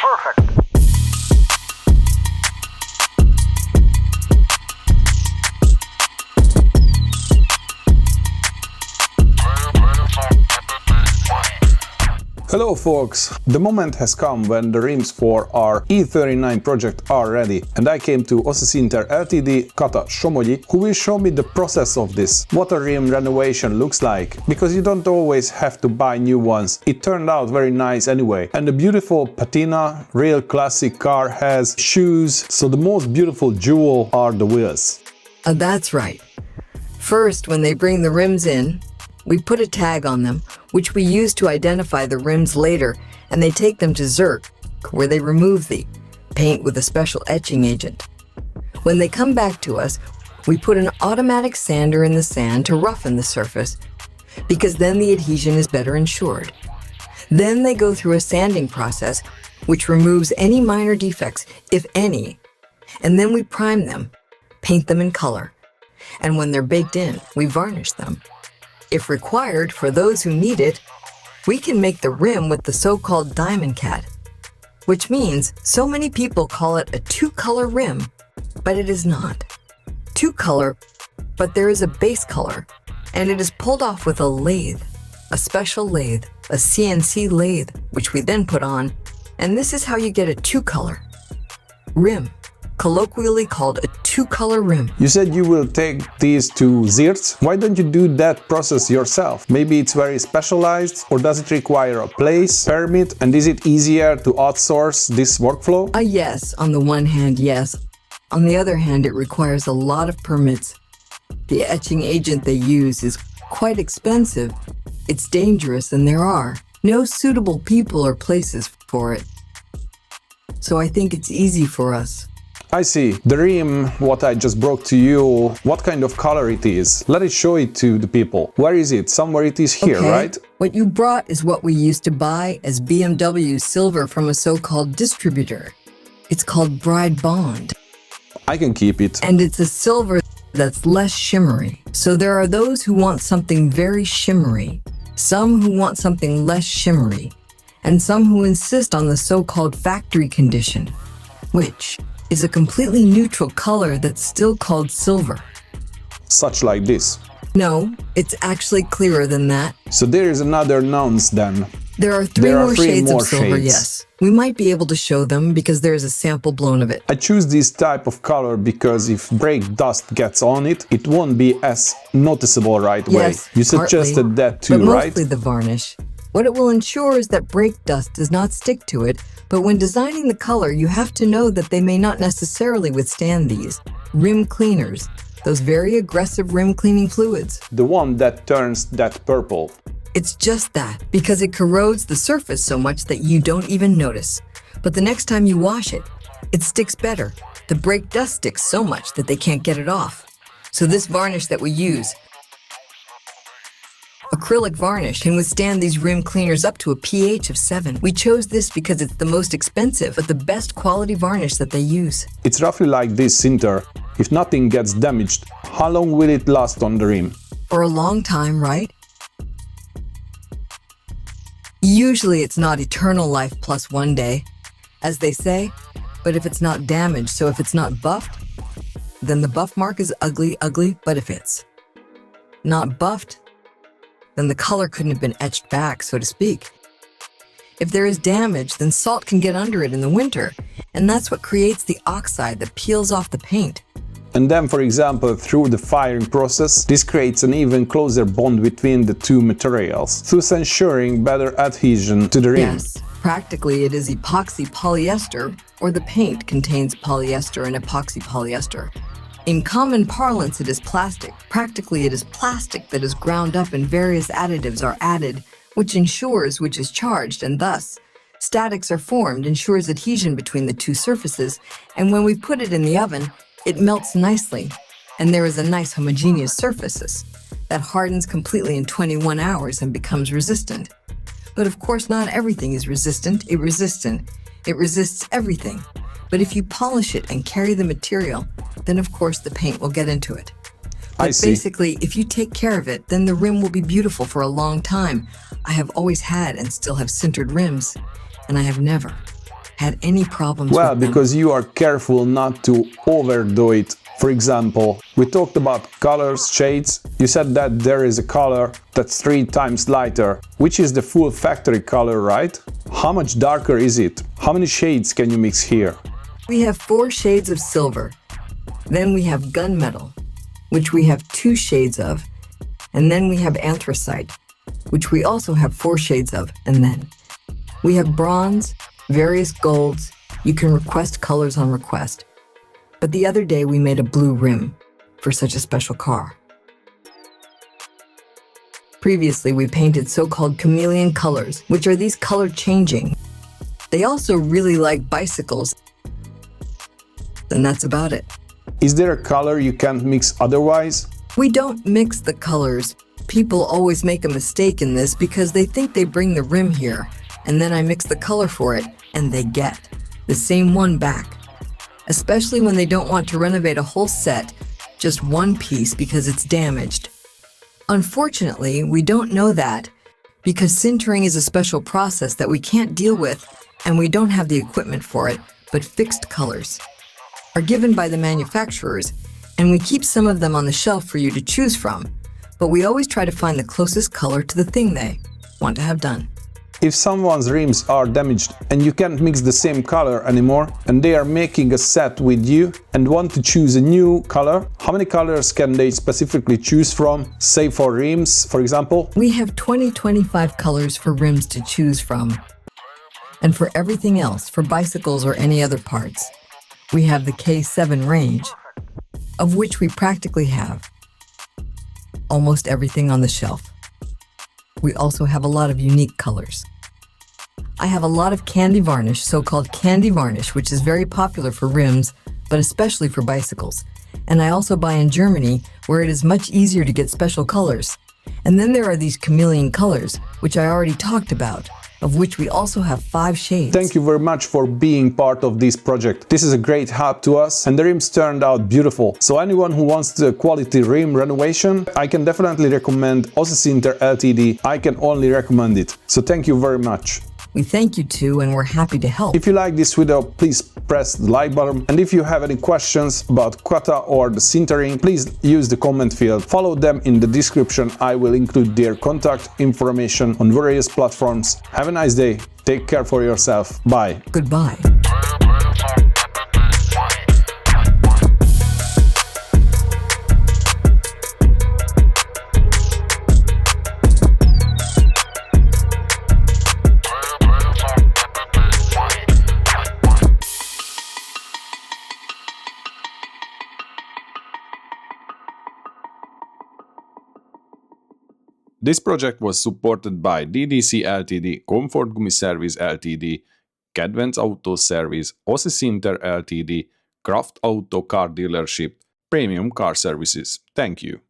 Perfect. Hello folks! The moment has come when the rims for our E39 project are ready, and I came to Oszi Szinter LTD Kata Somogyi, who will show me the process of this, what a rim renovation looks like, because you don't always have to buy new ones. It turned out very nice anyway, and the beautiful patina, real classic car has shoes, so the most beautiful jewel are the wheels. That's right. First, when they bring the rims in, we put a tag on them, which we use to identify the rims later, and they take them to Zurich, where they remove the paint with a special etching agent. When they come back to us, we put an automatic sander in the sand to roughen the surface, because then the adhesion is better ensured. Then they go through a sanding process, which removes any minor defects, if any, and then we prime them, paint them in color, and when they're baked in, we varnish them. If required, for those who need it, we can make the rim with the so-called diamond cat, which means so many people call it a two-color rim, but it is not. Two-color, but there is a base color, and it is pulled off with a lathe, a special lathe, a CNC lathe, which we then put on, and this is how you get a two-color rim, colloquially called a two-color rim. You said you will take these to Szerivz. Why don't you do that process yourself? Maybe it's very specialized, or does it require a place, permit, and is it easier to outsource this workflow? Yes, on the one hand, yes. On the other hand, it requires a lot of permits. The etching agent they use is quite expensive. It's dangerous, and there are no suitable people or places for it. So I think it's easy for us. I see. The rim, what I just brought to you, what kind of color it is? Let us show it to the people. Where is it? Somewhere it is here, Okay. right? What you brought is what we used to buy as BMW silver from a so-called distributor. It's called Bride Bond. I can keep it. And it's a silver that's less shimmery. So there are those who want something very shimmery, some who want something less shimmery, and some who insist on the so-called factory condition, which is a completely neutral color that's still called silver. Such like this. No, it's actually clearer than that. So there is another nuance then. There are three There are more three shades more of silver, shades. yes. We might be able to show them because there's a sample blown of it. I choose this type of color because if brake dust gets on it, it won't be as noticeable right away. Yes, You partly, suggested that too, but right? mostly the varnish. What it will ensure is that brake dust does not stick to it, but when designing the color, you have to know that they may not necessarily withstand these rim cleaners, those very aggressive rim cleaning fluids. The one that turns that purple. It's just that, because it corrodes the surface so much that you don't even notice. But the next time you wash it, it sticks better. The brake dust sticks so much that they can't get it off. So this varnish that we use, acrylic varnish, can withstand these rim cleaners up to a pH of 7. We chose this because it's the most expensive, but the best quality varnish that they use. It's roughly like this sinter. If nothing gets damaged, how long will it last on the rim? For a long time, right? Usually it's not eternal life plus one day, as they say, but if it's not damaged, so if it's not buffed, then the buff mark is ugly, but if it's not buffed, then the color couldn't have been etched back, so to speak. If there is damage, then salt can get under it in the winter, and that's what creates the oxide that peels off the paint. And then, for example, through the firing process, this creates an even closer bond between the two materials, thus ensuring better adhesion to the rim. Yes, practically it is epoxy polyester, or the paint contains polyester and epoxy polyester. In common parlance, it is plastic. Practically, it is plastic that is ground up and various additives are added, which ensures which is charged, and thus, statics are formed, ensures adhesion between the two surfaces, and when we put it in the oven, it melts nicely, and there is a nice homogeneous surface that hardens completely in 21 hours and becomes resistant. But of course, not everything is resistant. It resists everything. But if you polish it and carry the material, then of course the paint will get into it. But see. basically, if you take care of it, then the rim will be beautiful for a long time. I have always had and still have sintered rims, and I have never had any problems Well, with them. because you are careful not to overdo it. For example, we talked about colors, shades. You said that there is a color that's 3 times lighter, which is the full factory color, right? How much darker is it? How many shades can you mix here? We have 4 shades of silver. Then we have gunmetal, which we have 2 shades of. And then we have anthracite, which we also have 4 shades of. And then we have bronze, various golds. You can request colors on request. But the other day we made a blue rim for such a special car. Previously, we painted so-called chameleon colors, which are these color changing. They also really like bicycles. And that's about it. Is there a color you can't mix otherwise? We don't mix the colors. People always make a mistake in this because they think they bring the rim here, and then I mix the color for it, and they get the same one back. Especially when they don't want to renovate a whole set, just one piece because it's damaged. Unfortunately, we don't know that because sintering is a special process that we can't deal with, and we don't have the equipment for it, but fixed colors are given by the manufacturers, and we keep some of them on the shelf for you to choose from, but we always try to find the closest color to the thing they want to have done. If someone's rims are damaged and you can't mix the same color anymore, and they are making a set with you and want to choose a new color, how many colors can they specifically choose from, say for rims, for example? We have 25 colors for rims to choose from. And for everything else, for bicycles or any other parts, we have the K7 range, of which we practically have almost everything on the shelf. We also have a lot of unique colors. I have a lot of candy varnish, so-called candy varnish, which is very popular for rims, but especially for bicycles. And I also buy in Germany, where it is much easier to get special colors. And then there are these chameleon colors, which I already talked about, of which we also have 5 shades. Thank you very much for being part of this project. This is a great help to us, and the rims turned out beautiful. So anyone who wants the quality rim renovation, I can definitely recommend Oszi Szinter LTD. I can only recommend it. So thank you very much. We thank you too, and we're happy to help. If you like this video, please press the like button, and if you have any questions about kata or the sintering, please use the comment field. Follow them in the description. I will include their contact information on various platforms. Have a nice day. Take care for yourself. Bye. Goodbye. This project was supported by DDC LTD, Comfort Gumi Service LTD, Kedvenc Auto Service, Oszi Szinter LTD, Kraft Car Dealership, Premium Car Services. Thank you.